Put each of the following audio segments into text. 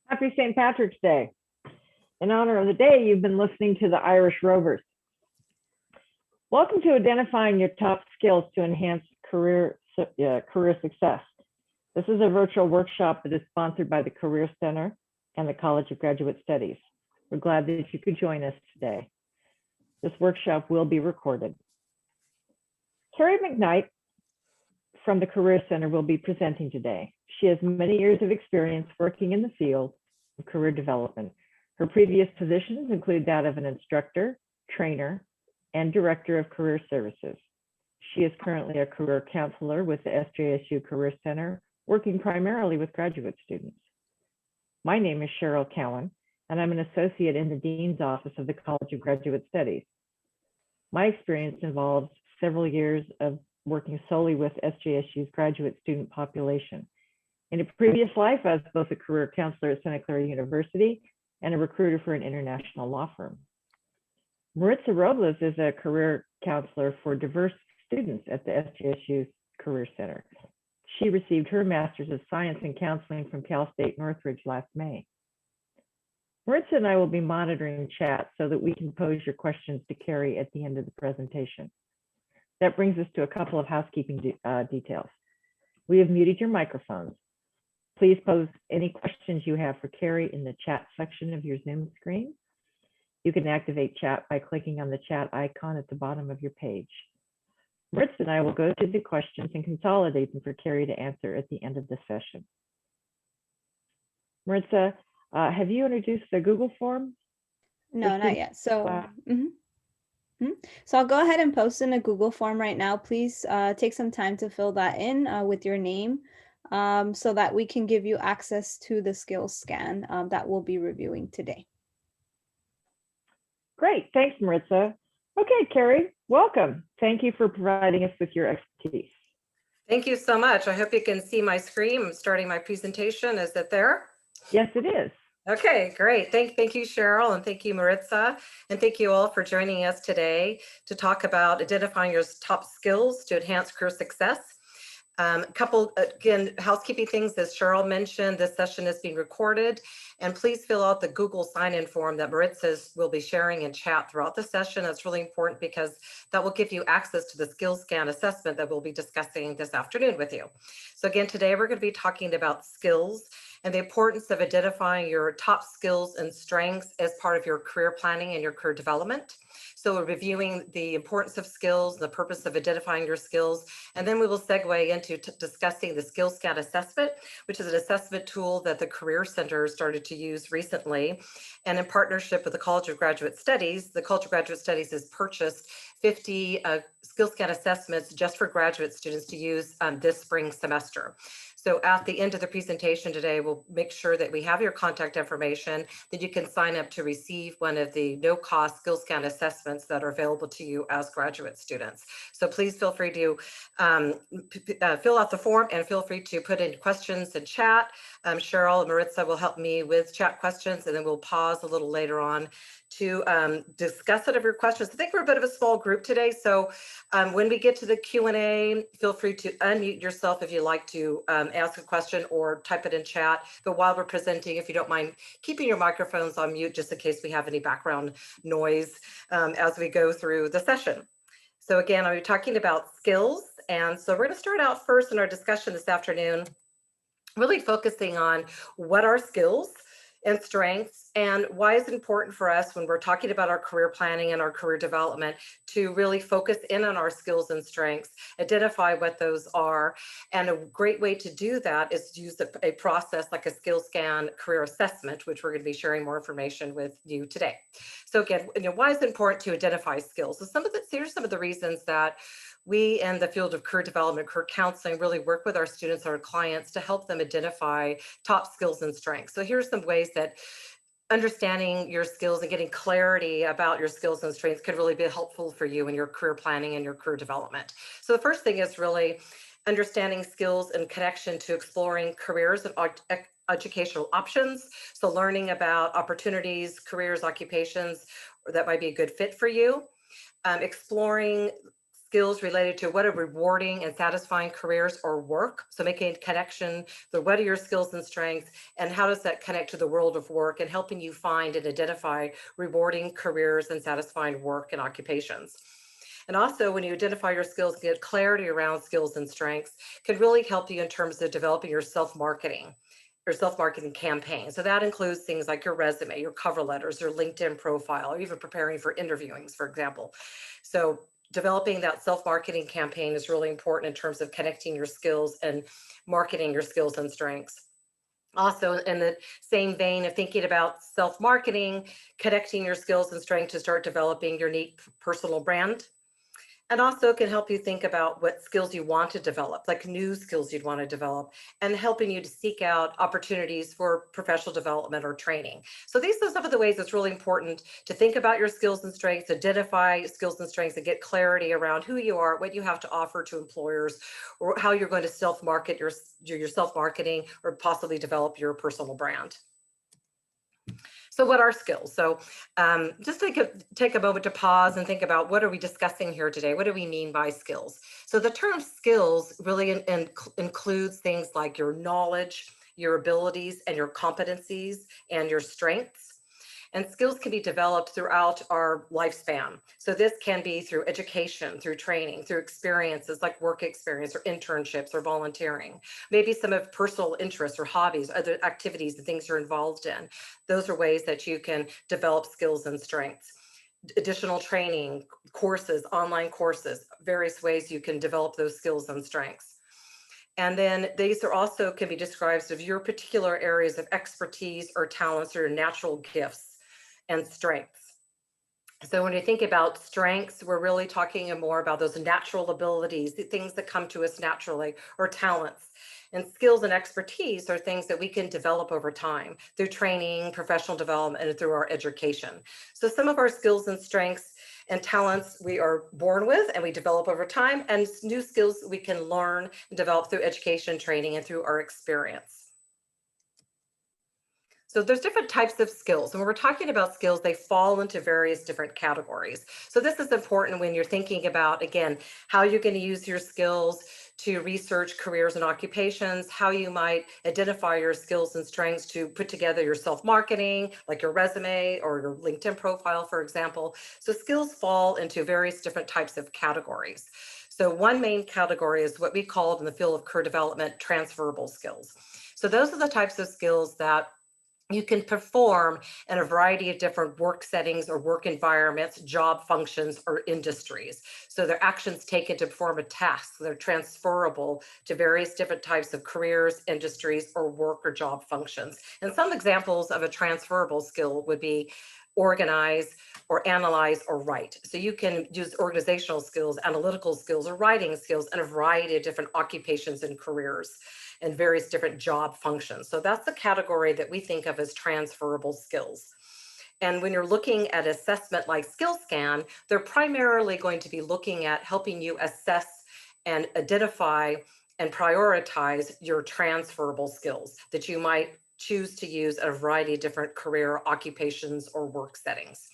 Happy St. Patrick's Day. In honor of the day, you've been listening to the Irish Rovers. Welcome to Identifying Your Top Skills to Enhance Career Success. This is a virtual workshop that is sponsored by the Career Center and the College of Graduate Studies. We're glad that you could join us today. This workshop will be recorded. Carrie McKnight from the Career Center will be presenting today. She has many years of experience working in the field of career development. Her previous positions include that of an instructor, trainer, and director of career services. She is currently a career counselor with the SJSU Career Center, working primarily with graduate students. My name is Cheryl Cowan, and I'm an associate in the Dean's Office of the College of Graduate Studies. My experience involves several years of working solely with SJSU's graduate student population. In a previous life, I was both a career counselor at Santa Clara University and a recruiter for an international law firm. Maritza Robles is a career counselor for diverse students at the SJSU Career Center. She received her Master's of Science in Counseling from Cal State Northridge last May. Maritza and I will be monitoring chat so that we can pose your questions to Carrie at the end of the presentation. That brings us to a couple of housekeeping details. We have muted your microphones. Please pose any questions you have for Carrie in the chat section of your Zoom screen. You can activate chat by clicking on the chat icon at the bottom of your page. Maritza and I will go through the questions and consolidate them for Carrie to answer at the end of the session. Maritza, have you introduced the Google form? No, not yet. So, So I'll go ahead and post in a Google form right now. Please take some time to fill that in with your name so that we can give you access to the skills scan that we'll be reviewing today. Great, thanks, Maritza. Okay, Carrie, welcome. Thank you for providing us with your expertise. Thank you so much. I hope you can see my screen. I'm starting my presentation. Is it there? Yes, it is. Okay, great. Thank you, Cheryl, and thank you, Maritza, and thank you all for joining us today to talk about identifying your top skills to enhance career success. A couple, again, housekeeping things, as Cheryl mentioned, this session is being recorded, and please fill out the Google sign-in form that Maritza will be sharing in chat throughout the session. That's really important because that will give you access to the skills scan assessment that we'll be discussing this afternoon with you. So again, today we're going to be talking about skills and the importance of identifying your top skills and strengths as part of your career planning and your career development. So we're reviewing the importance of skills, the purpose of identifying your skills, and then we will segue into discussing the Skills Scan assessment, which is an assessment tool that the Career Center started to use recently. And in partnership with the College of Graduate Studies, the College of Graduate Studies has purchased 50 Skills Scan assessments just for graduate students to use this spring semester. So at the end of the presentation today, we'll make sure that we have your contact information, that you can sign up to receive one of the no-cost Skills Scan assessments that are available to you as graduate students. So please feel free to fill out the form and feel free to put in questions in chat. Cheryl and Maritza will help me with chat questions, and then we'll pause a little later on to discuss it of your questions. I think we're a bit of a small group today, so when we get to the Q&A, feel free to unmute yourself if you'd like to ask a question or type it in chat. But while we're presenting, if you don't mind keeping your microphones on mute, just in case we have any background noise as we go through the session. So again, I'm talking about skills. And so we're going to start out first in our discussion this afternoon, really focusing on what are skills and strengths, and why is it important for us when we're talking about our career planning and our career development to really focus in on our skills and strengths, identify what those are. And a great way to do that is to use a process like a Skills Scan career assessment, which we're going to be sharing more information with you today. So again, why is it important to identify skills? So here's some of the reasons that we in the field of career development, career counseling, really work with our students, our clients, to help them identify top skills and strengths. So here's some ways that understanding your skills and getting clarity about your skills and strengths can really be helpful for you in your career planning and your career development. So the first thing is really understanding skills in connection to exploring careers and educational options. So learning about opportunities, careers, occupations that might be a good fit for you. Exploring skills related to what are rewarding and satisfying careers or work. So making a connection, what are your skills and strengths, and how does that connect to the world of work, and helping you find and identify rewarding careers and satisfying work and occupations. And also, when you identify your skills, get clarity around skills and strengths, can really help you in terms of developing your self-marketing campaign. So that includes things like your resume, your cover letters, your LinkedIn profile, or even preparing for interviewings, for example. So developing that self-marketing campaign is really important in terms of connecting your skills and marketing your skills and strengths. Also, in the same vein of thinking about self-marketing, connecting your skills and strengths to start developing your unique personal brand. And also can help you think about what skills you want to develop, like new skills you'd want to develop, and helping you to seek out opportunities for professional development or training. So these are some of the ways it's really important to think about your skills and strengths, identify skills and strengths, and get clarity around who you are, what you have to offer to employers, or how you're going to self-market your self-marketing, or possibly develop your personal brand. So what are skills? So just take a moment to pause and think about, what are we discussing here today? What do we mean by skills? So the term skills really includes things like your knowledge, your abilities, and your competencies, and your strengths. And skills can be developed throughout our lifespan. So this can be through education, through training, through experiences like work experience or internships or volunteering, maybe some of personal interests or hobbies, other activities and things you're involved in. Those are ways that you can develop skills and strengths. Additional training, courses, online courses, various ways you can develop those skills and strengths. And then these are also can be described as your particular areas of expertise or talents or natural gifts and strengths. So when you think about strengths, we're really talking more about those natural abilities, the things that come to us naturally, or talents. And skills and expertise are things that we can develop over time through training, professional development, and through our education. So some of our skills and strengths and talents we are born with and we develop over time, and new skills we can learn and develop through education, training, and through our experience. So there's different types of skills. And when we're talking about skills, they fall into various different categories. So this is important when you're thinking about, again, how you're going to use your skills to research careers and occupations, how you might identify your skills and strengths to put together your self-marketing, like your resume or your LinkedIn profile, for example. So skills fall into various different types of categories. So one main category is what we call in the field of career development, transferable skills. So those are the types of skills that you can perform in a variety of different work settings or work environments, job functions, or industries. So they're actions taken to perform a task. They're transferable to various different types of careers, industries, or work or job functions. And some examples of a transferable skill would be organize or analyze or write. So you can use organizational skills, analytical skills, or writing skills in a variety of different occupations and careers and various different job functions. So that's the category that we think of as transferable skills. And when you're looking at assessment like SkillScan, they're primarily going to be looking at helping you assess and identify and prioritize your transferable skills that you might choose to use in a variety of different career occupations or work settings.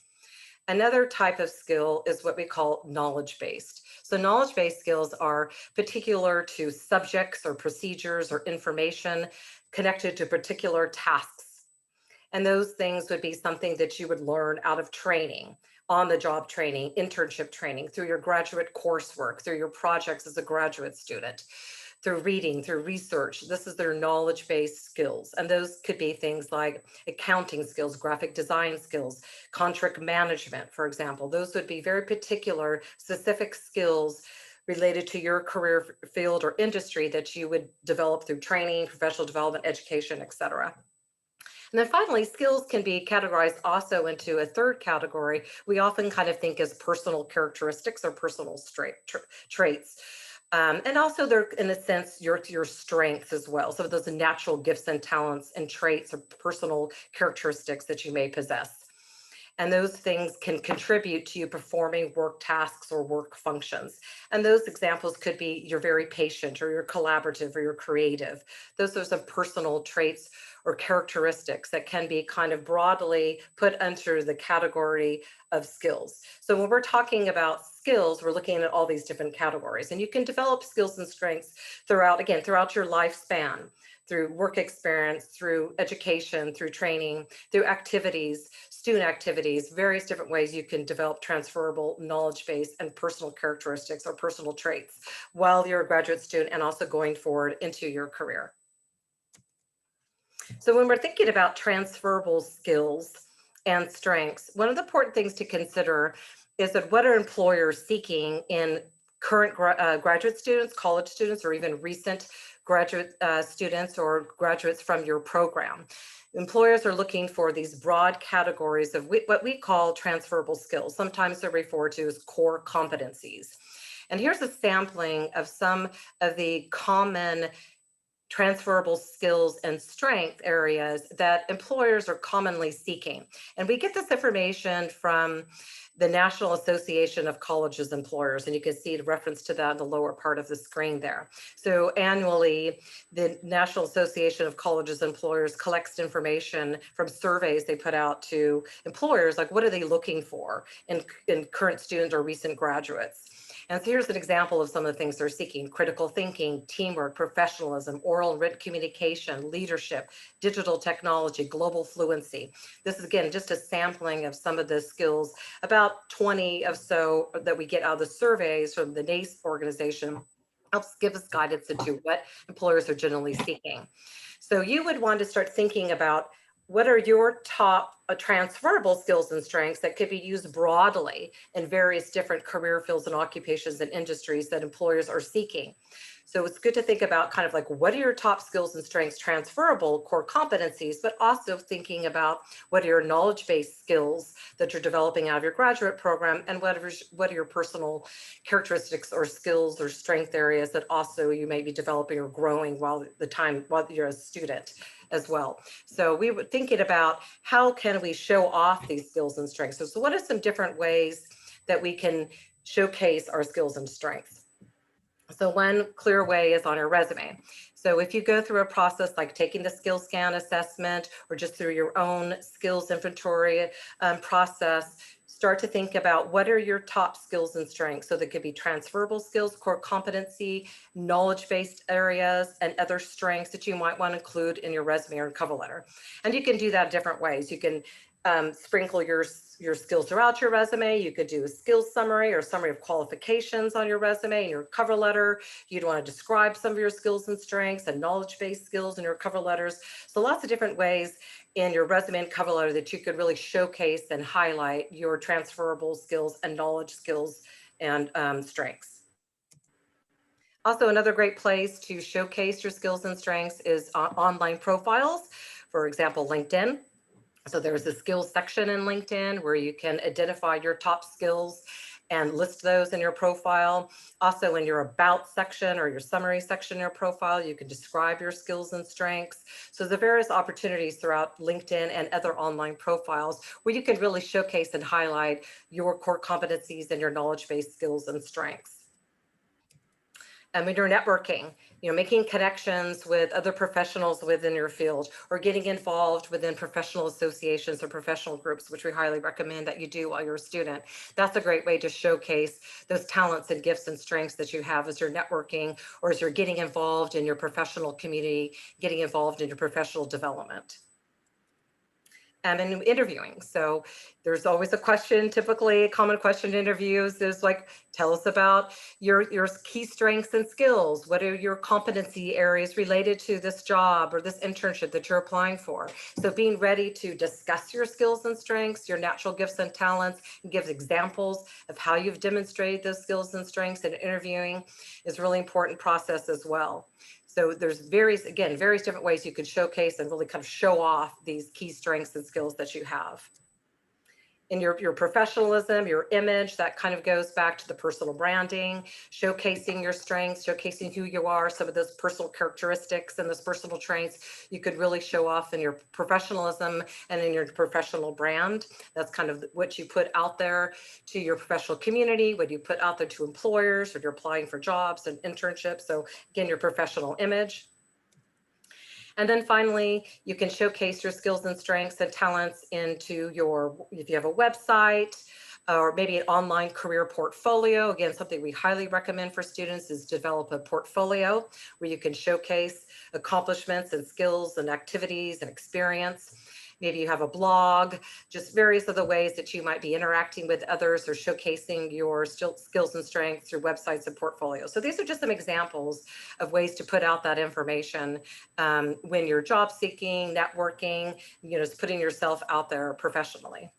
Another type of skill is what we call knowledge-based. So knowledge-based skills are particular to subjects or procedures or information connected to particular tasks. And those things would be something that you would learn out of training, on-the-job training, internship training, through your graduate coursework, through your projects as a graduate student, through reading, through research. This is their knowledge-based skills. And those could be things like accounting skills, graphic design skills, contract management, for example. Those would be very particular, specific skills related to your career field or industry that you would develop through training, professional development, education, et cetera. And then finally, skills can be categorized also into a third category. We often kind of think as personal characteristics or personal traits. And also they're, in a sense, your strengths as well. So those are natural gifts and talents and traits or personal characteristics that you may possess. And those things can contribute to you performing work tasks or work functions. And those examples could be you're very patient, or you're collaborative, or you're creative. Those are some personal traits or characteristics that can be kind of broadly put under the category of skills. So when we're talking about skills, we're looking at all these different categories, and you can develop skills and strengths throughout your lifespan, through work experience, through education, through training, through activities, student activities, various different ways you can develop transferable knowledge base and personal characteristics or personal traits while you're a graduate student and also going forward into your career. So when we're thinking about transferable skills and strengths, one of the important things to consider is that what are employers seeking in current graduate students, college students, or even recent graduate students or graduates from your program. Employers are looking for these broad categories of what we call transferable skills. Sometimes they're referred to as core competencies. And here's a sampling of some of the common transferable skills and strength areas that employers are commonly seeking. And we get this information from the National Association of Colleges Employers, and you can see the reference to that in the lower part of the screen there. So annually, the National Association of Colleges Employers collects information from surveys they put out to employers, like what are they looking for in current students or recent graduates. And so here's an example of some of the things they're seeking: critical thinking, teamwork, professionalism, oral and written communication, leadership, digital technology, global fluency. This is, again, just a sampling of some of the skills, about 20 of so that we get out of the surveys from the NACE organization. Helps give us guidance into what employers are generally seeking. So you would want to start thinking about what are your top transferable skills and strengths that could be used broadly in various different career fields and occupations and industries that employers are seeking. So it's good to think about kind of like, what are your top skills and strengths, transferable core competencies, but also thinking about what are your knowledge-based skills that you're developing out of your graduate program, and what are your personal characteristics or skills or strength areas that also you may be developing or growing while you're a student as well. So we were thinking about how can we show off these skills and strengths. So what are some different ways that we can showcase our skills and strengths? So one clear way is on your resume. So if you go through a process like taking the skills scan assessment or just through your own skills inventory process, start to think about what are your top skills and strengths. So that could be transferable skills, core competency, knowledge-based areas, and other strengths that you might want to include in your resume or cover letter. And you can do that different ways. You can sprinkle your skills throughout your resume. You could do a skills summary or summary of qualifications on your resume and your cover letter. You'd want to describe some of your skills and strengths and knowledge-based skills in your cover letters. So lots of different ways in your resume and cover letter that you could really showcase and highlight your transferable skills and knowledge skills and strengths. Also, another great place to showcase your skills and strengths is online profiles. For example, LinkedIn. So there's a skills section in LinkedIn where you can identify your top skills and list those in your profile. Also in your about section or your summary section in your profile, you can describe your skills and strengths. So the various opportunities throughout LinkedIn and other online profiles where you can really showcase and highlight your core competencies and your knowledge-based skills and strengths. And when you're networking, making connections with other professionals within your field, or getting involved within professional associations or professional groups, which we highly recommend that you do while you're a student. That's a great way to showcase those talents and gifts and strengths that you have as you're networking or as you're getting involved in your professional community, getting involved in your professional development. And in interviewing. So there's always a question, typically a common question in interviews is like, tell us about your key strengths and skills. What are your competency areas related to this job or this internship that you're applying for? So being ready to discuss your skills and strengths, your natural gifts and talents, and give examples of how you've demonstrated those skills and strengths in interviewing is a really important process as well. So there's various different ways you can showcase and really kind of show off these key strengths and skills that you have. In your professionalism, your image, that kind of goes back to the personal branding, showcasing your strengths, showcasing who you are, some of those personal characteristics and those personal traits you could really show off in your professionalism and in your professional brand. That's kind of what you put out there to your professional community, what you put out there to employers when you're applying for jobs and internships. So again, your professional image. And then finally, you can showcase your skills and strengths and talents into if you have a website, or maybe an online career portfolio. Again, something we highly recommend for students is develop a portfolio where you can showcase accomplishments and skills and activities and experience. Maybe you have a blog, just various other ways that you might be interacting with others or showcasing your skills and strengths through websites and portfolios. So these are just some examples of ways to put out that information when you're job seeking, networking, putting yourself out there professionally.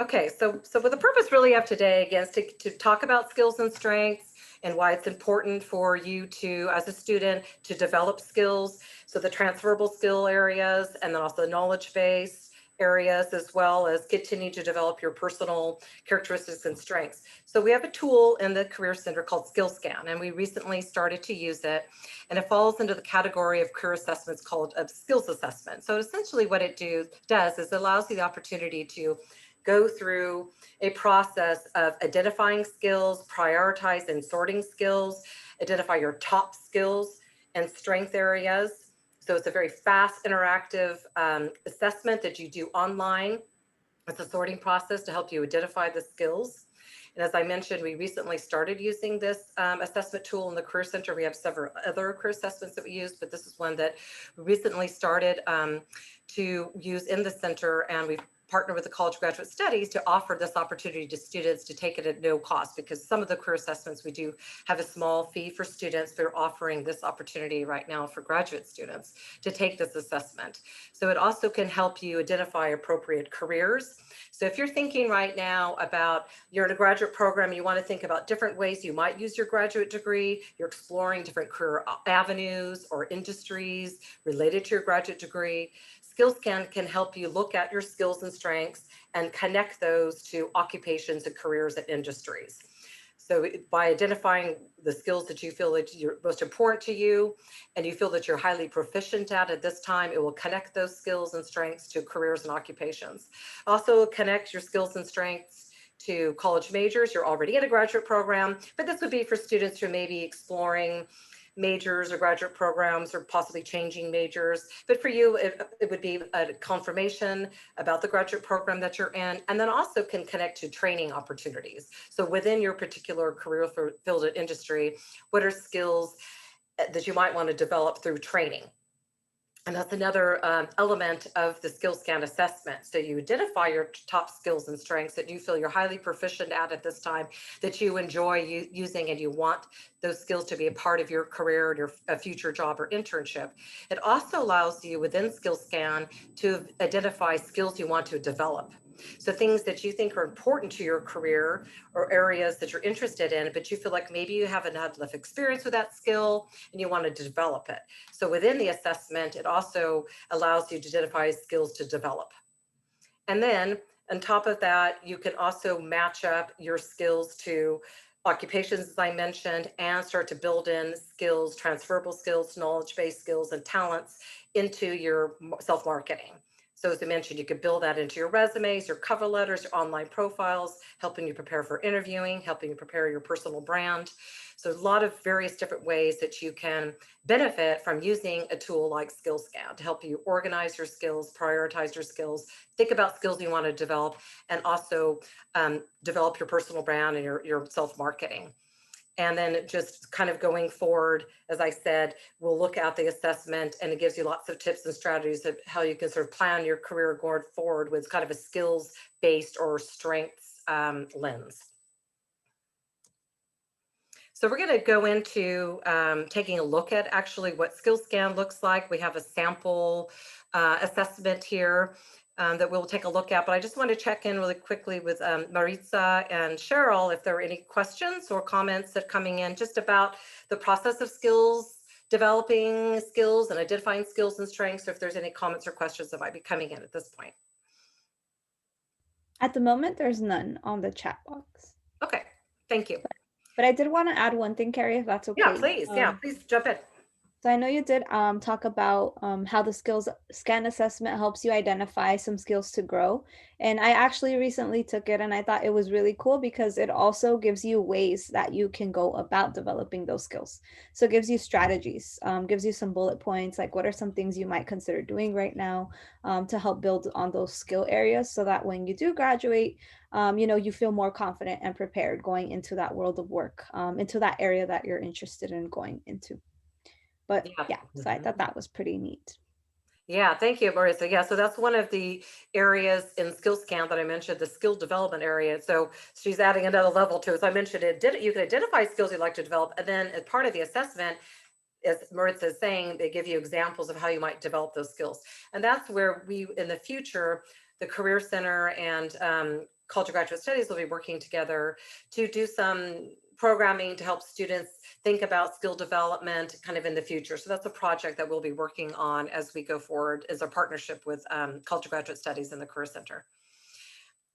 Okay, so what the purpose really of today, again, is to talk about skills and strengths and why it's important for you to, as a student, to develop skills. So the transferable skill areas, and then also the knowledge base areas, as well as continue to develop your personal characteristics and strengths. So we have a tool in the Career Center called SkillScan, and we recently started to use it, and it falls into the category of career assessments called a skills assessment. So essentially what it does is it allows you the opportunity to go through a process of identifying skills, prioritize and sorting skills, identify your top skills and strength areas. So it's a very fast, interactive assessment that you do online. It's a sorting process to help you identify the skills. And as I mentioned, we recently started using this assessment tool in the Career Center. We have several other career assessments that we use, but this is one that we recently started to use in the center, and we've partner with the College of Graduate Studies to offer this opportunity to students to take it at no cost, because some of the career assessments we do have a small fee for students. They're offering this opportunity right now for graduate students to take this assessment. So it also can help you identify appropriate careers. So if you're thinking right now about you're in a graduate program, you want to think about different ways you might use your graduate degree, you're exploring different career avenues or industries related to your graduate degree, SkillScan can help you look at your skills and strengths and connect those to occupations and careers and industries. So by identifying the skills that you feel that are most important to you and you feel that you're highly proficient at this time, it will connect those skills and strengths to careers and occupations. Also connect your skills and strengths to college majors. You're already in a graduate program, but this would be for students who may be exploring majors or graduate programs or possibly changing majors. But for you, it would be a confirmation about the graduate program that you're in, and then also can connect to training opportunities. So within your particular career field or industry, what are skills that you might want to develop through training? And that's another element of the SkillScan assessment. So you identify your top skills and strengths that you feel you're highly proficient at this time, that you enjoy using, and you want those skills to be a part of your career and your future job or internship. It also allows you within SkillScan to identify skills you want to develop. So things that you think are important to your career or areas that you're interested in, but you feel like maybe you haven't had enough experience with that skill and you want to develop it. So within the assessment, it also allows you to identify skills to develop. And then on top of that, you can also match up your skills to occupations, as I mentioned, and start to build in skills, transferable skills, knowledge-based skills, and talents into your self-marketing. So as I mentioned, you could build that into your resumes, your cover letters, your online profiles, helping you prepare for interviewing, helping you prepare your personal brand. So a lot of various different ways that you can benefit from using a tool like SkillScan to help you organize your skills, prioritize your skills, think about skills you want to develop, and also develop your personal brand and your self-marketing. And then just kind of going forward, as I said, we'll look at the assessment, and it gives you lots of tips and strategies of how you can sort of plan your career going forward with kind of a skills-based or strengths lens. So we're going to go into taking a look at actually what SkillScan looks like. We have a sample assessment here that we'll take a look at, but I just want to check in really quickly with Maritza and Cheryl if there are any questions or comments that are coming in just about the process of skills, developing skills and identifying skills and strengths, if there's any comments or questions that might be coming in at this point. At the moment, there's none on the chat box. Okay, thank you. But I did want to add one thing, Carrie, if that's okay. Yeah, please jump in. So I know you did talk about how the skills scan assessment helps you identify some skills to grow. And I actually recently took it and I thought it was really cool because it also gives you ways that you can go about developing those skills. So it gives you strategies, gives you some bullet points, like what are some things you might consider doing right now to help build on those skill areas so that when you do graduate, you know, you feel more confident and prepared going into that world of work, into that area that you're interested in going into. But Yeah. yeah, so I thought that was pretty neat. Yeah, thank you, Marissa. Yeah, so that's one of the areas in SkillScan that I mentioned, the skill development area. So she's adding another level to it. So I mentioned it. You can identify skills you'd like to develop, and then as part of the assessment, as Maritza is saying, they give you examples of how you might develop those skills. And that's where we, in the future, the Career Center and College of Graduate Studies will be working together to do some programming to help students think about skill development kind of in the future. So that's a project that we'll be working on as we go forward as a partnership with College of Graduate Studies and the Career Center.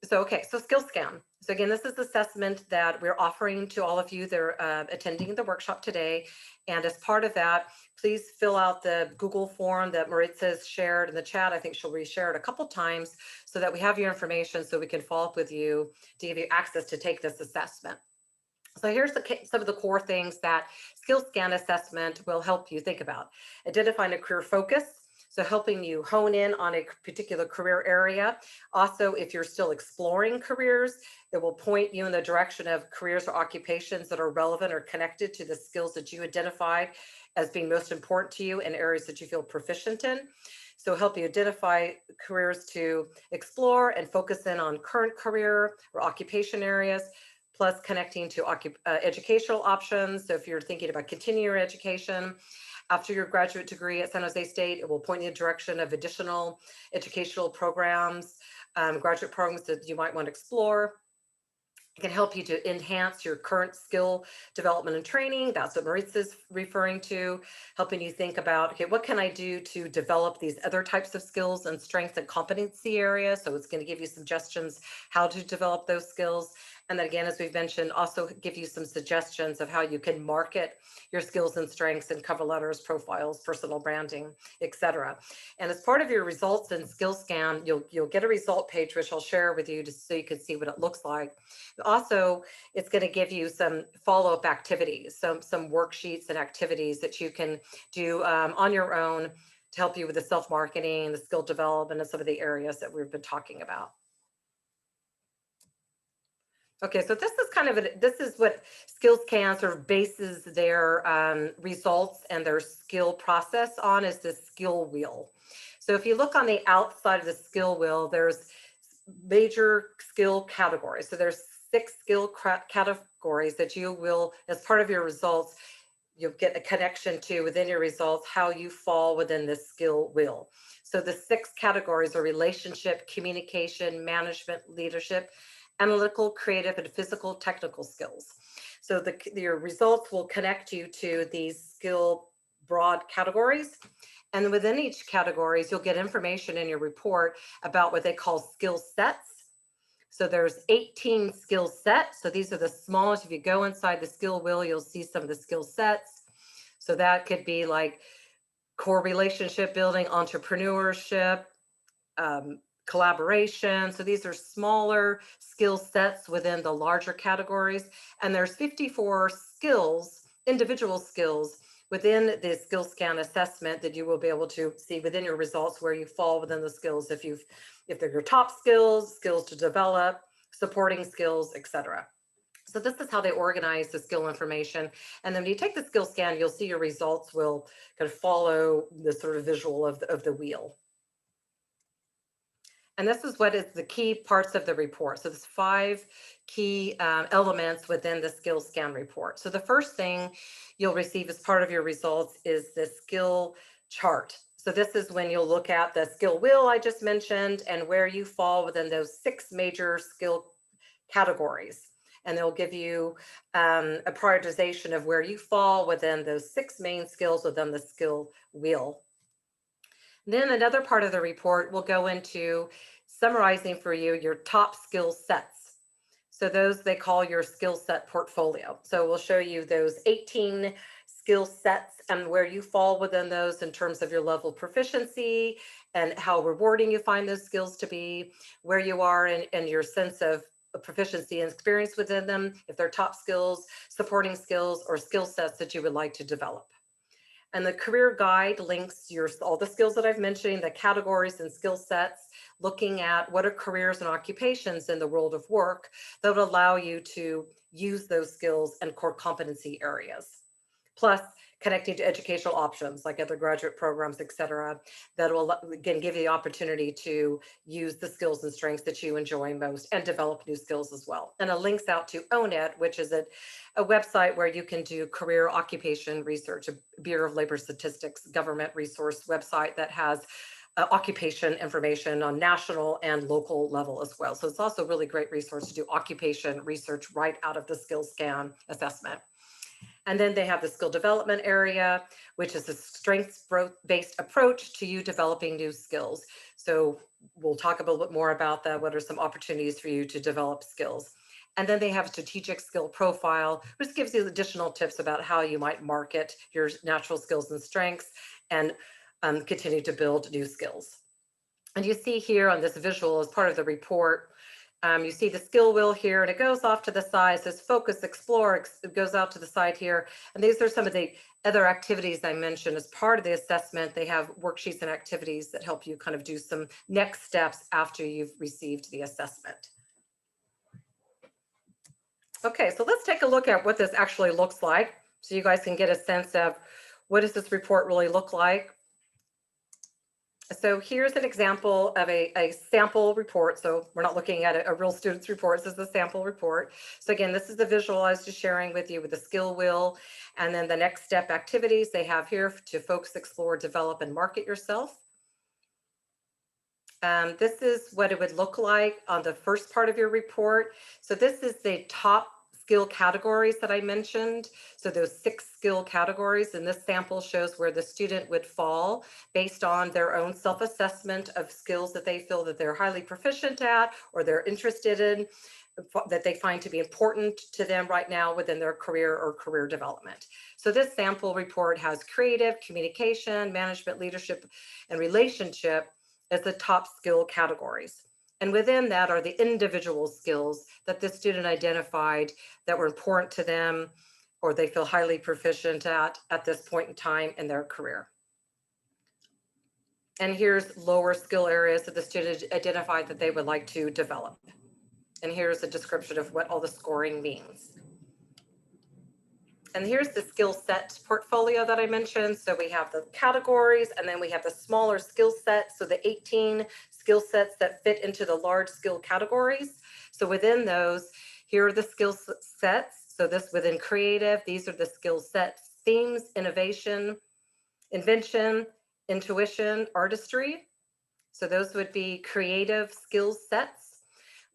So, okay, so SkillScan. So again, this is assessment that we're offering to all of you that are attending the workshop today. And as part of that, please fill out the Google form that Maritza has shared in the chat. I think she'll reshare it a couple times so that we have your information so we can follow up with you to give you access to take this assessment. So here's some of the core things that SkillScan assessment will help you think about. Identifying a career focus, so helping you hone in on a particular career area. Also, if you're still exploring careers, it will point you in the direction of careers or occupations that are relevant or connected to the skills that you identified as being most important to you and areas that you feel proficient in. So help you identify careers to explore and focus in on current career or occupation areas, plus connecting to educational options. So if you're thinking about continuing your education after your graduate degree at San Jose State, it will point you in the direction of additional educational programs, graduate programs that you might want to explore. It can help you to enhance your current skill development and training. That's what Maritza's referring to, helping you think about, okay, what can I do to develop these other types of skills and strength and competency areas? So it's going to give you suggestions how to develop those skills. And then again, as we've mentioned, also give you some suggestions of how you can market your skills and strengths in cover letters, profiles, personal branding, etc. And as part of your results in SkillScan, you'll get a result page, which I'll share with you just so you can see what it looks like. Also, it's going to give you some follow-up activities, some worksheets and activities that you can do on your own to help you with the self-marketing, the skill development, and some of the areas that we've been talking about. Okay, so this is kind of this is what SkillScan sort of bases their results and their skill process on, is the skill wheel. So if you look on the outside of the skill wheel, there's major skill categories. So there's 6 skill categories that you will, as part of your results, you'll get a connection to within your results, how you fall within the skill wheel. So the 6 categories are relationship, communication, management, leadership, analytical, creative, and physical technical skills. So your results will connect you to these skill broad categories. And within each categories, you'll get information in your report about what they call skill sets. So there's 18 skill sets. So these are the smallest. If you go inside the skill wheel, you'll see some of the skill sets. So that could be like core relationship building, entrepreneurship, collaboration. So these are smaller skill sets within the larger categories. And there's 54 skills, individual skills within the SkillScan assessment that you will be able to see within your results where you fall within the skills, if they're your top skills, skills to develop, supporting skills, etc. So this is how they organize the skill information. And then when you take the SkillScan, you'll see your results will kind of follow the sort of visual of the wheel. And this is what is the key parts of the report. So there's 5 key elements within the SkillScan report. So the first thing you'll receive as part of your results is the skill chart. So this is when you'll look at the skill wheel I just mentioned and where you fall within those 6 major skill categories. And they'll give you a prioritization of where you fall within those 6 main skills within the skill wheel. Then another part of the report will go into summarizing for you your top skill sets. So those they call your skill set portfolio. So we'll show you those 18 skill sets and where you fall within those in terms of your level of proficiency and how rewarding you find those skills to be, where you are in your sense of proficiency and experience within them, if they're top skills, supporting skills, or skill sets that you would like to develop. And the career guide links all the skills that I've mentioned, the categories and skill sets, looking at what are careers and occupations in the world of work that would allow you to use those skills and core competency areas. Plus, connecting to educational options like other graduate programs, et cetera, that will again give you the opportunity to use the skills and strengths that you enjoy most and develop new skills as well. And it links out to ONET, which is a website where you can do career occupation research, a Bureau of Labor Statistics government resource website that has occupation information on national and local level as well. So it's also a really great resource to do occupation research right out of the SkillScan assessment. And then they have the skill development area, which is a strengths-based approach to you developing new skills. So we'll talk a little bit more about that. What are some opportunities for you to develop skills? And then they have a strategic skill profile, which gives you additional tips about how you might market your natural skills and strengths and continue to build new skills. And you see here on this visual as part of the report, you see the skill wheel here, and it goes off to the side. It says focus, explore, it goes out to the side here. And these are some of the other activities I mentioned as part of the assessment. They have worksheets and activities that help you kind of do some next steps after you've received the assessment. Okay, so let's take a look at what this actually looks like so you guys can get a sense of what does this report really look like. So here's an example of a sample report. So we're not looking at a real student's report. This is the sample report. So again, this is the visual I was just sharing with you with the skill wheel. And then the next step activities they have here to focus, explore, develop, and market yourself. This is what it would look like on the first part of your report. So this is the top skill categories that I mentioned. So those 6 skill categories, and this sample shows where the student would fall based on their own self-assessment of skills that they feel that they're highly proficient at or they're interested in, that they find to be important to them right now within their career or career development. So this sample report has creative, communication, management, leadership, and relationship as the top skill categories. And within that are the individual skills that the student identified that were important to them or they feel highly proficient at this point in time in their career. And here's lower skill areas that the student identified that they would like to develop. And here's a description of what all the scoring means. And here's the skill set portfolio that I mentioned. So we have the categories and then we have the smaller skill sets. So the 18 skill sets that fit into the large skill categories. So within those, here are the skill sets. So this within creative, these are the skill sets: themes, innovation, invention, intuition, artistry. So those would be creative skill sets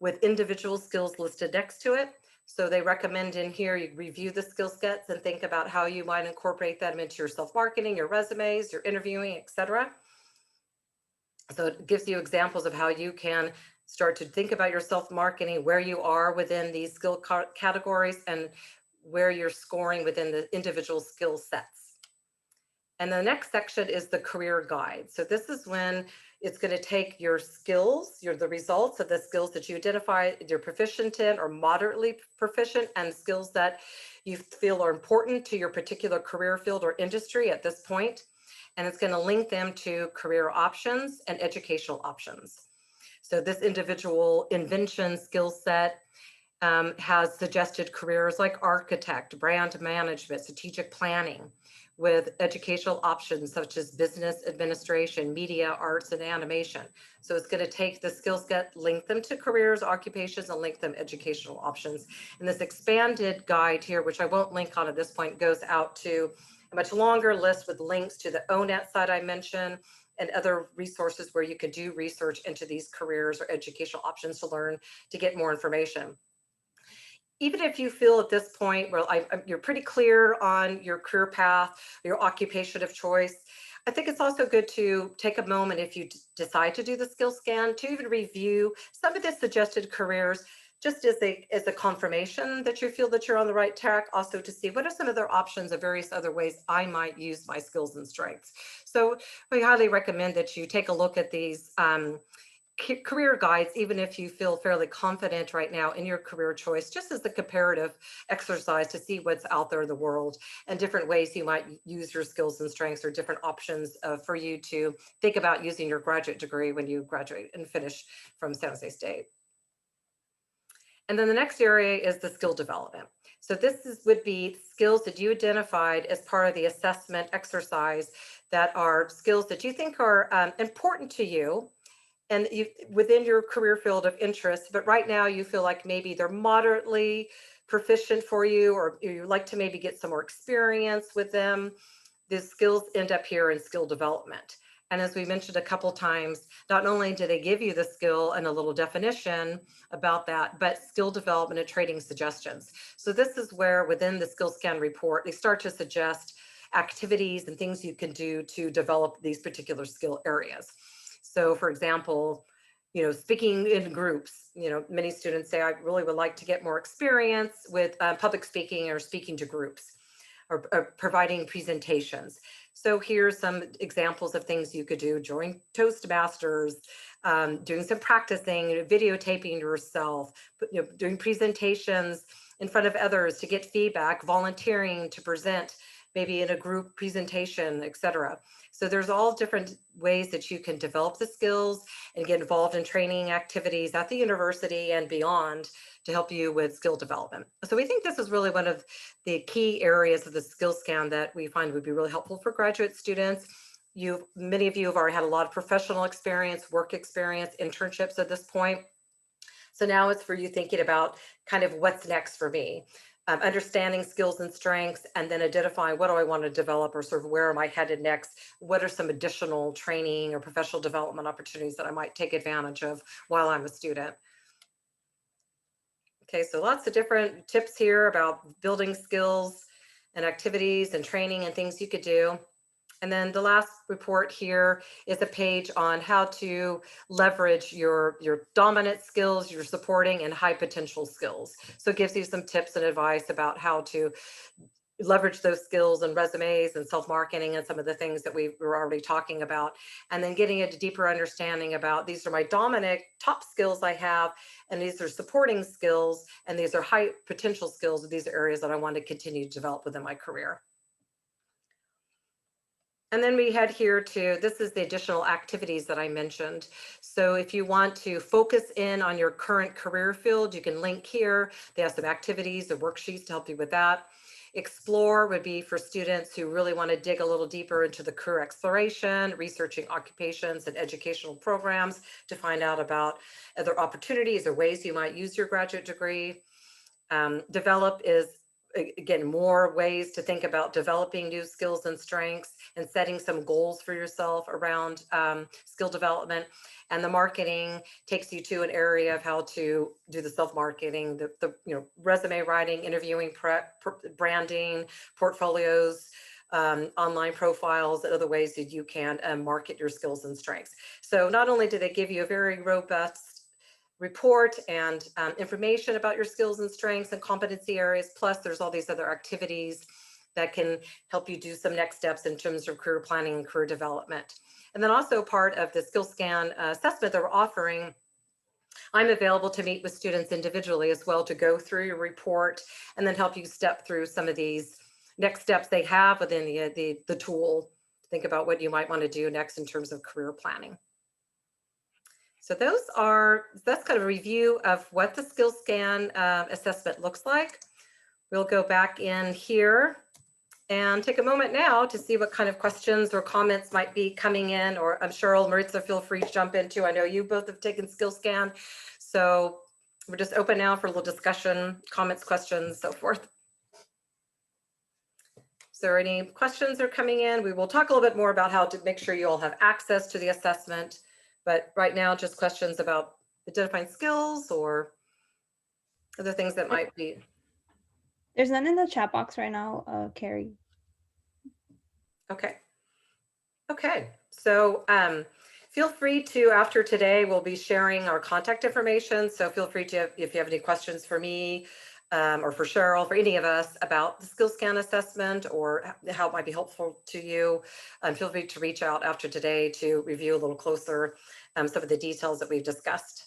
with individual skills listed next to it. So they recommend in here you review the skill sets and think about how you might incorporate them into your self-marketing, your resumes, your interviewing, etc. So it gives you examples of how you can start to think about your self-marketing, where you are within these skill categories and where you're scoring within the individual skill sets. And the next section is the career guide. So this is when it's going to take your skills, the results of the skills that you identify you're proficient in or moderately proficient, and skills that you feel are important to your particular career field or industry at this point. And it's going to link them to career options and educational options. So this individual invention skill set has suggested careers like architect, brand management, strategic planning, with educational options such as business administration, media, arts, and animation. So it's going to take the skill set, link them to careers, occupations, and link them educational options. And this expanded guide here, which I won't link on at this point, goes out to a much longer list with links to the ONET site I mentioned and other resources where you can do research into these careers or educational options to learn to get more information. Even if you feel at this point, well, you're pretty clear on your career path, your occupation of choice, I think it's also good to take a moment if you decide to do the skill scan to even review some of the suggested careers just as a confirmation that you feel that you're on the right track, also to see what are some other options of various other ways I might use my skills and strengths. So we highly recommend that you take a look at these career guides, even if you feel fairly confident right now in your career choice, just as a comparative exercise to see what's out there in the world and different ways you might use your skills and strengths, or different options for you to think about using your graduate degree when you graduate and finish from San Jose State. And then the next area is the skill development. So would be skills that you identified as part of the assessment exercise that are skills that you think are important to you and within your career field of interest, but right now you feel like maybe they're moderately proficient for you, or you like to maybe get some more experience with them. These skills end up here in skill development. And as we mentioned a couple times, not only do they give you the skill and a little definition about that, but skill development and training suggestions. So this is where within the SkillScan report, they start to suggest activities and things you can do to develop these particular skill areas. So for example, speaking in groups, many students say, I really would like to get more experience with public speaking or speaking to groups, or providing presentations. So here's some examples of things you could do: join Toastmasters, doing some practicing, videotaping yourself, doing presentations in front of others to get feedback, volunteering to present maybe in a group presentation, etc. So there's all different ways that you can develop the skills and get involved in training activities at the university and beyond to help you with skill development. So we think this is really one of the key areas of the SkillScan that we find would be really helpful for graduate students. Many of you have already had a lot of professional experience, work experience, internships at this point. So now it's for you thinking about kind of what's next for me. Understanding skills and strengths, and then identifying what do I want to develop, or sort of where am I headed next? What are some additional training or professional development opportunities that I might take advantage of while I'm a student? Okay, so lots of different tips here about building skills and activities and training and things you could do. And then the last report here is a page on how to leverage your dominant skills, your supporting and high potential skills. So it gives you some tips and advice about how to leverage those skills and resumes and self-marketing and some of the things that we were already talking about. And then getting a deeper understanding about, these are my dominant top skills I have, and these are supporting skills, and these are high potential skills. These are areas that I want to continue to develop within my career. And then we head here to, this is the additional activities that I mentioned. So if you want to focus in on your current career field, you can link here. They have some activities or worksheets to help you with that. Explore would be for students who really want to dig a little deeper into the career exploration, researching occupations and educational programs to find out about other opportunities or ways you might use your graduate degree. Develop is, again, more ways to think about developing new skills and strengths and setting some goals for yourself around skill development. And the marketing takes you to an area of how to do the self-marketing, the resume writing, interviewing prep, branding, portfolios, online profiles, and other ways that you can market your skills and strengths. So not only do they give you a very robust report and information about your skills and strengths and competency areas, plus there's all these other activities that can help you do some next steps in terms of career planning and career development. And then also part of the SkillScan assessment that we're offering, I'm available to meet with students individually as well to go through your report and then help you step through some of these next steps they have within the tool. Think about what you might want to do next in terms of career planning. So that's kind of a review of what the SkillScan assessment looks like. We'll go back in here and take a moment now to see what kind of questions or comments might be coming in, or I'm sure Maritza, feel free to jump into. I know you both have taken SkillScan, so we're just open now for a little discussion, comments, questions, so forth. Is there any questions that are coming in? We will talk a little bit more about how to make sure you all have access to the assessment. But right now, just questions about identifying skills or other things that might be. There's none in the chat box right now, Carrie. Okay. Okay. So Feel free to, after today, we'll be sharing our contact information. So feel free to, if you have any questions for me or for Cheryl, for any of us about the SkillScan assessment or how it might be helpful to you, feel free to reach out after today to review a little closer some of the details that we've discussed.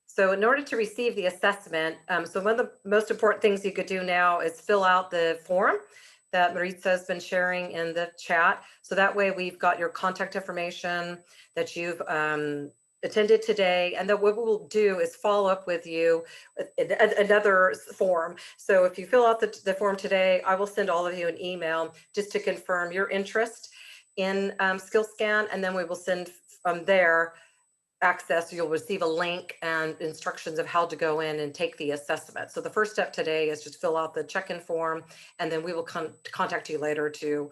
So in order to receive the assessment, so one of the most important things you could do now is fill out the form that Maritza has been sharing in the chat. So that way we've got your contact information that you've attended today. And then what we'll do is follow up with you with another form. So if you fill out the form today, I will send all of you an email just to confirm your interest in SkillScan. And then we will send from there access, you'll receive a link and instructions of how to go in and take the assessment. So the first step today is just fill out the check-in form, and then we will contact you later to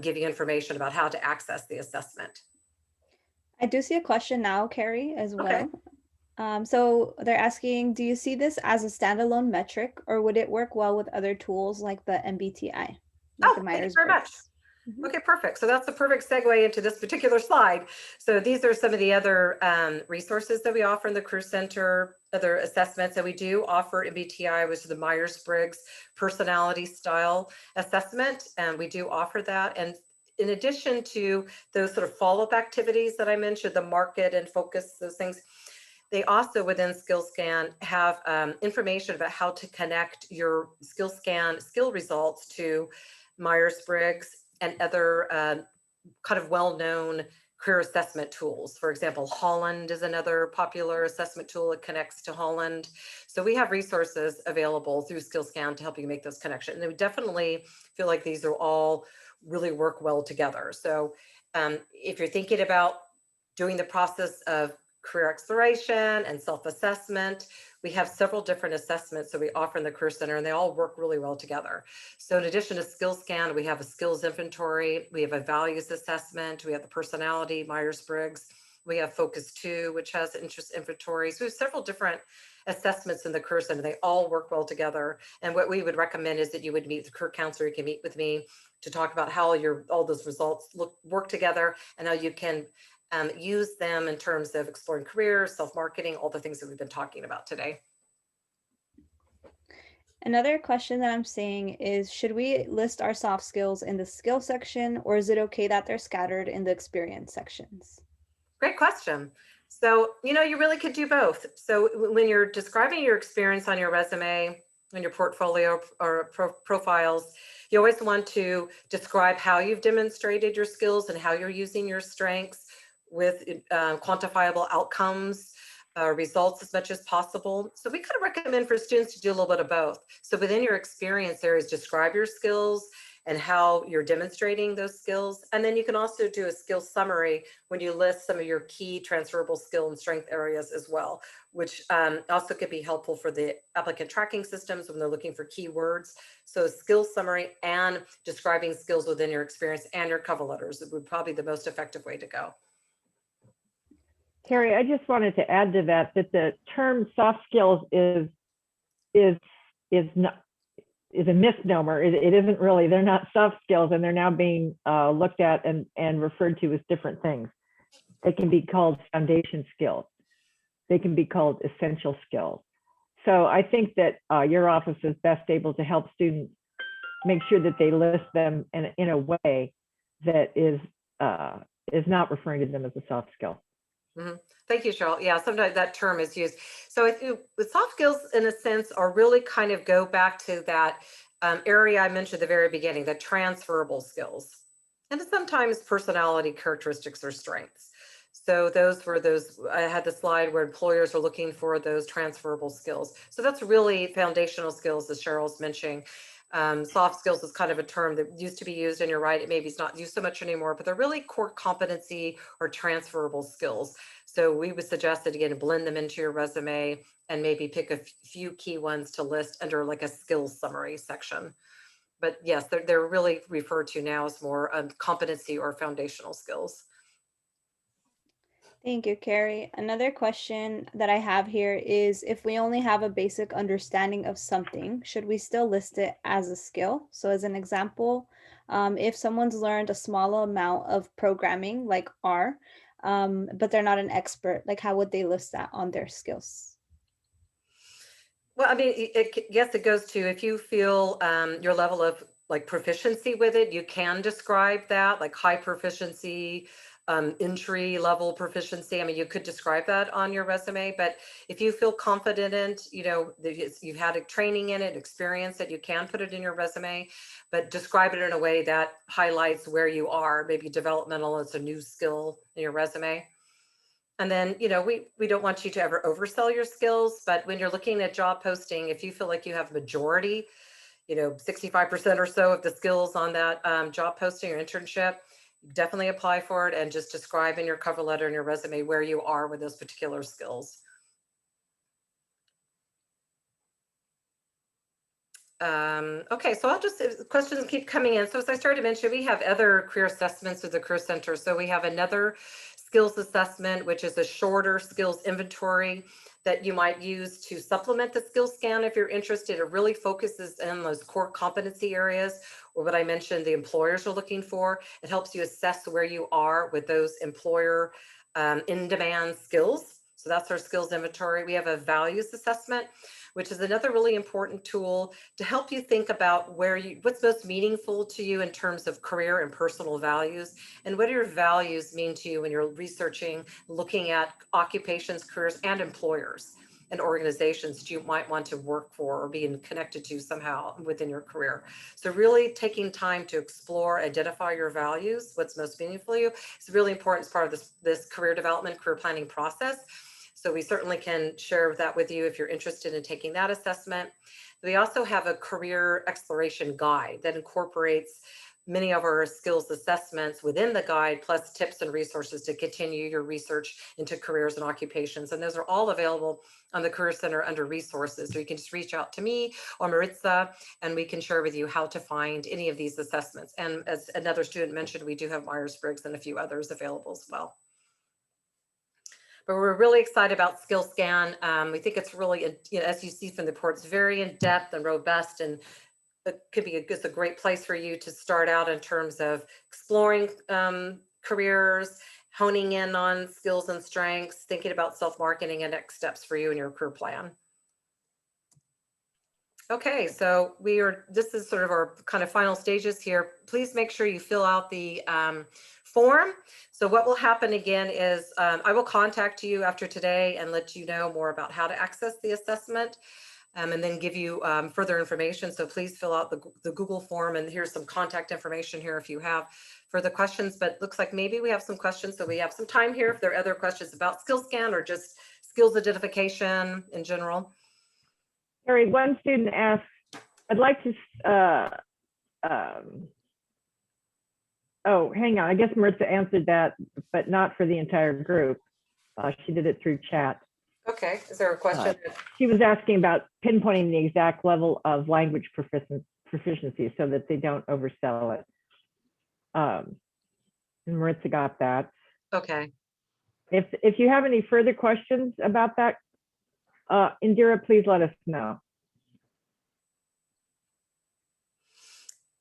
give you information about how to access the assessment. I do see a question now, Carrie, as Okay. well. So they're asking, do you see this as a standalone metric, or would it work well with other tools like the MBTI, like the Thank you very much. Myers-Briggs? Okay, perfect. So that's the perfect segue into this particular slide. So these are some of the other resources that we offer in the Career Center, other assessments that we do offer MBTI, which is the Myers-Briggs personality style assessment. And we do offer that. And in addition to those sort of follow-up activities that I mentioned, the market and focus, those things, they also within SkillScan have information about how to connect your SkillScan skill results to Myers-Briggs and other kind of well-known career assessment tools. For example, Holland is another popular assessment tool. It connects to Holland. So we have resources available through SkillScan to help you make those connections. And we definitely feel like these are all really work well together. So if you're thinking about doing the process of career exploration and self-assessment, we have several different assessments that we offer in the Career Center, and they all work really well together. So in addition to SkillScan, we have a skills inventory, we have a values assessment, we have the personality, Myers-Briggs, we have Focus 2, which has interest inventory. So we have several different assessments in the Career Center. They all work well together. And what we would recommend is that you would meet with the career counselor. You can meet with me to talk about how all those results work together and how you can use them in terms of exploring careers, self-marketing, all the things that we've been talking about today. Another question that I'm seeing is, should we list our soft skills in the skill section, or is it okay that they're scattered in the experience sections? Great question. So, you really could do both. So when you're describing your experience on your resume, on your portfolio or profiles, you always want to describe how you've demonstrated your skills and how you're using your strengths with quantifiable outcomes, results as much as possible. So we kind of recommend for students to do a little bit of both. So within your experience areas, describe your skills and how you're demonstrating those skills. And then you can also do a skill summary when you list some of your key transferable skill and strength areas as well, which also could be helpful for the applicant tracking systems when they're looking for keywords. So skill summary and describing skills within your experience and your cover letters would probably be the most effective way to go. Carrie, I just wanted to add to that the term soft skills is a misnomer. It isn't really. They're not soft skills, and they're now being looked at and referred to as different things. They can be called foundation skills. They can be called essential skills. So I think that your office is best able to help students make sure that they list them in a way that is not referring to them as a soft skill. Mm-hmm. Thank you, Cheryl. Yeah, sometimes that term is used. So the soft skills, in a sense, are really kind of go back to that area I mentioned at the very beginning, the transferable skills, and sometimes personality characteristics or strengths. So I had the slide where employers are looking for those transferable skills. So that's really foundational skills, as Cheryl's mentioning. Soft skills is kind of a term that used to be used, and you're right, it maybe it's not used so much anymore, but they're really core competency or transferable skills. So we would suggest that, again, blend them into your resume and maybe pick a few key ones to list under like a skills summary section. But yes, they're really referred to now as more competency or foundational skills. Thank you, Carrie. Another question that I have here is, if we only have a basic understanding of something, should we still list it as a skill? So as an example, if someone's learned a small amount of programming like R, but they're not an expert? Like, how would they list that on their skills? Well, I mean, yes, it goes to if you feel your level of like proficiency with it, you can describe that like high proficiency, entry level proficiency. I mean, you could describe that on your resume, but if you feel confident in, that you've had a training in it, experience it, you can put it in your resume, but describe it in a way that highlights where you are. Maybe developmental is a new skill in your resume. And then, we don't want you to ever oversell your skills, but when you're looking at job posting, if you feel like you have majority, 65% or so of the skills on that job posting or internship, definitely apply for it and just describe in your cover letter and your resume where you are with those particular skills. Okay, so questions keep coming in. So as I started to mention, we have other career assessments with the Career Center. So we have another skills assessment, which is a shorter skills inventory that you might use to supplement the skills scan if you're interested. It really focuses in those core competency areas, or what I mentioned the employers are looking for. It helps you assess where you are with those employer in-demand skills. So that's our skills inventory. We have a values assessment, which is another really important tool to help you think about what's most meaningful to you in terms of career and personal values, and what do your values mean to you when you're researching, looking at occupations, careers, and employers and organizations that you might want to work for or be connected to somehow within your career. So really taking time to explore, identify your values, what's most meaningful to you, is really important as part of this career development, career planning process. So we certainly can share that with you if you're interested in taking that assessment. We also have a career exploration guide that incorporates many of our skills assessments within the guide, plus tips and resources to continue your research into careers and occupations. And those are all available on the Career Center under resources. So you can just reach out to me or Maritza, and we can share with you how to find any of these assessments. And as another student mentioned, we do have Myers-Briggs and a few others available as well. But we're really excited about SkillScan. We think it's really, as you see from the report, it's very in-depth and robust, and it could be it's a great place for you to start out in terms of exploring careers, honing in on skills and strengths, thinking about self-marketing and next steps for you in your career plan. Okay, so this is sort of our kind of final stages here. Please make sure you fill out the form. So what will happen again is I will contact you after today and let you know more about how to access the assessment, and then give you further information. So please fill out the Google form, and here's some contact information here if you have further questions. But looks like maybe we have some questions, so we have some time here if there are other questions about SkillScan or just skills identification in general. Harry, one student asked, I'd like to, oh, hang on. I guess Maritza answered that, but not for the entire group. She did it through chat. Okay, is there a question? She was asking about pinpointing the exact level of language proficiency so that they don't oversell it. And Maritza got that. Okay. If you have any further questions about that, Indira, please let us know.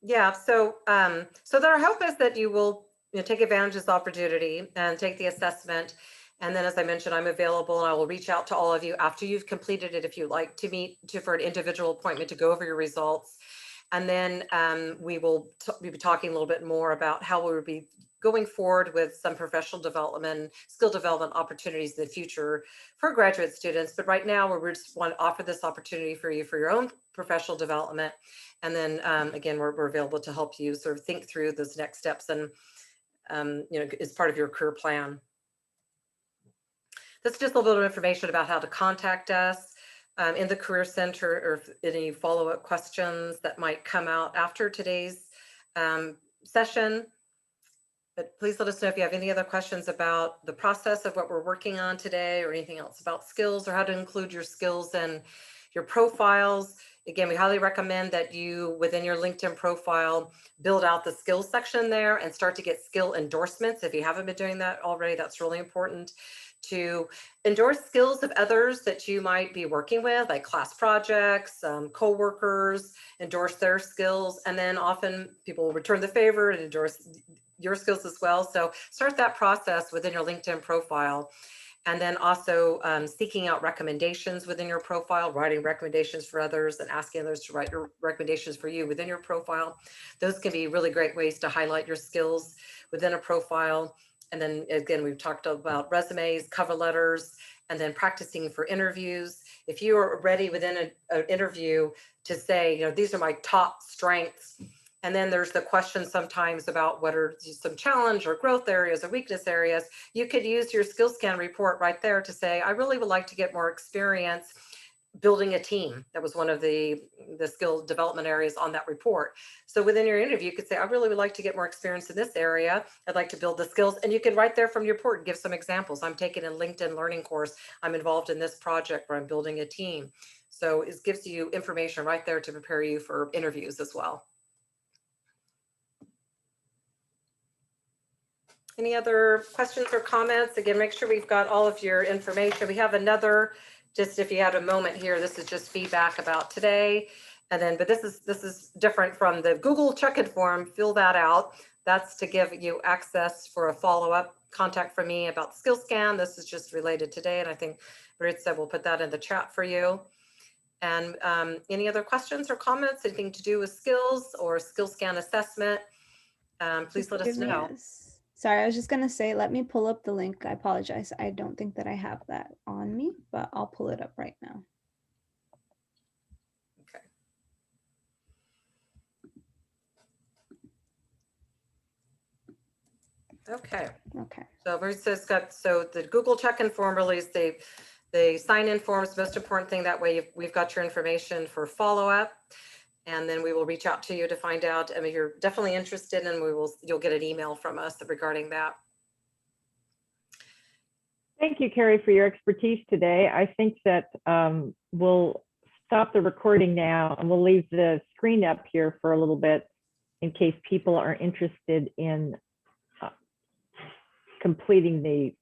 Yeah, so our hope is that you will take advantage of this opportunity and take the assessment. And then, as I mentioned, I'm available and I will reach out to all of you after you've completed it if you'd like to meet for an individual appointment to go over your results. And then we will be talking a little bit more about how we will be going forward with some professional development, skill development opportunities in the future for graduate students. But right now, we just want to offer this opportunity for you for your own professional development. And then again, we're available to help you sort of think through those next steps and as part of your career plan. That's just a little bit of information about how to contact us in the Career Center, or if any follow-up questions that might come out after today's session. But please let us know if you have any other questions about the process of what we're working on today, or anything else about skills, or how to include your skills in your profiles. Again, we highly recommend that you, within your LinkedIn profile, build out the skills section there and start to get skill endorsements. If you haven't been doing that already, that's really important to endorse skills of others that you might be working with, like class projects, co-workers, endorse their skills, and then often people will return the favor and endorse your skills as well. So start that process within your LinkedIn profile. And then also seeking out recommendations within your profile, writing recommendations for others and asking others to write your recommendations for you within your profile. Those can be really great ways to highlight your skills within a profile. And then again, we've talked about resumes, cover letters, and then practicing for interviews. If you are ready within an interview to say, you know, these are my top strengths, and then there's the question sometimes about what are some challenge or growth areas or weakness areas, you could use your SkillScan report right there to say, I really would like to get more experience building a team. That was one of the skill development areas on that report. So within your interview, you could say, I really would like to get more experience in this area. I'd like to build the skills. And you can write there from your report and give some examples. I'm taking a LinkedIn learning course. I'm involved in this project where I'm building a team. So it gives you information right there to prepare you for interviews as well. Any other questions or comments? Again, make sure we've got all of your information. We have another, just if you had a moment here, this is just feedback about today. And then, but this is different from the Google check-in form. Fill that out. That's to give you access for a follow-up contact from me about SkillScan. This is just related today. And I think Maritza will put that in the chat for you. And any other questions or comments, anything to do with skills or SkillScan assessment, please let us know. Sorry, I was just going to say, let me pull up the link. I apologize. I don't think that I have that on me, but I'll pull it up right now. Okay. Okay. So Maritza's got, so the Google check-in form really is the sign-in form is the most important thing. That way we've got your information for follow-up. And then we will reach out to you to find out. I mean, you're definitely interested, and you'll get an email from us regarding that. Thank you, Carrie, for your expertise today. I think that we'll stop the recording now, and we'll leave the screen up here for a little bit in case people are interested in completing the